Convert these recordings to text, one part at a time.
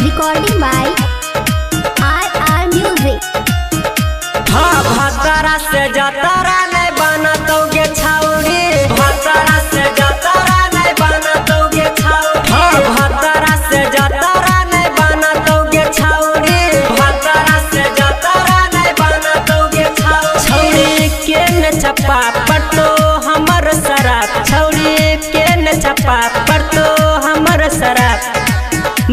Recording by RR Music. हाँ भतरा से जतरा नहीं बनतोगे छौरी, भतरा से जतरा नहीं बनतोगे छौरी। हाँ भतरा से जतरा नहीं बनतोगे छौरी, भतरा से जतरा नहीं बनतोगे छौरी। छौरी के न छपा पटो हमर शराब, छौरी के न छपा पटो हमर शराब।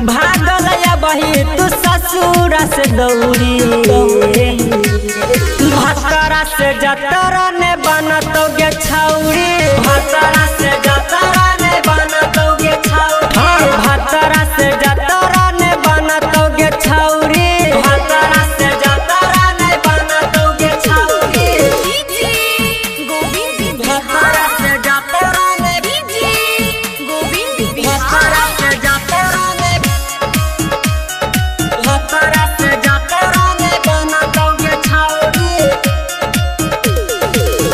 भागल या बही तू ससुर से दौड़ी, भतरा से जतरा ने बनतोगे छौरी, भतरा से जतरा ने बनतोगे छौरी। हाँ भतरा से जतरा ने बनतोगे छौरी, भतरा से जतरा ने बनतोगे छौरी। भतरा से जतरा ने, भतरा से जतरा ने, भतरा से जतरा ने बनतोगे छौरी।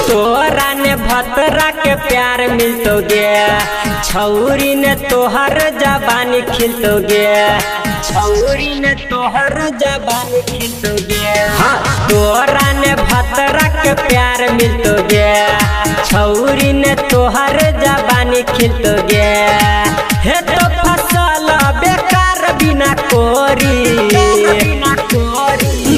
तोरा ने भतरा के प्यार मिलतोगे, छौरी ने तोहर जबानी खिलतोगे, छौरी ने तोहर जबानी खिलतोगे। हाँ तोरा ने भतरा के प्यार मिलतोगे, छौरी ने तोहर जबानी खिलतोगे। हे तो फसल बेकार बिना कोरी,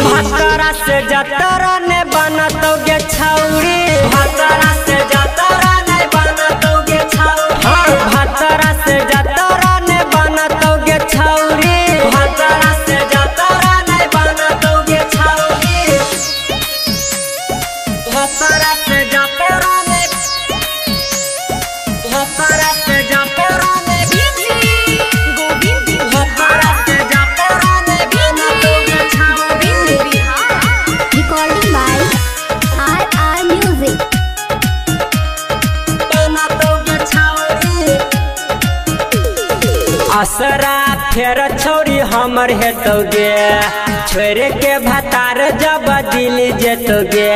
भतरा से जतरा ने बनतोगे छौरी, भतरा से जतरा ने बनतोगे छौरी। हाँ भतरा से जतरा ने बनतोगे छौरी, भतरा से जतरा ने बनतोगे छौरी। भतरा से जतरा ने, भतरा से जतरा ने, भतरा से जतरा ने बनतोगे छौरी। Recording by RR Music. असरा फेर छौरी हमर हेतोगे, छोड़ के भतार जब दिल जेतोगे,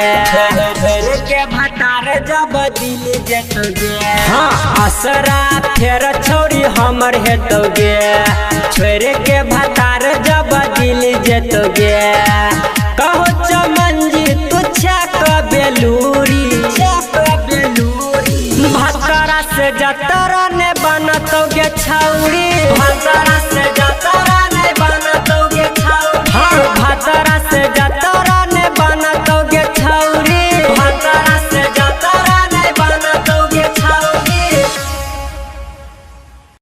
छोड़ के भतार जब दिल जेतोगे। हाँ असरा फेर छौरी हमर हेतोगे, छोड़ के भतार जब दिल जेतोगे। कहो चमनजी तू छक बेलूरी, भतरा से जतरा ने बनतोगे छौरी।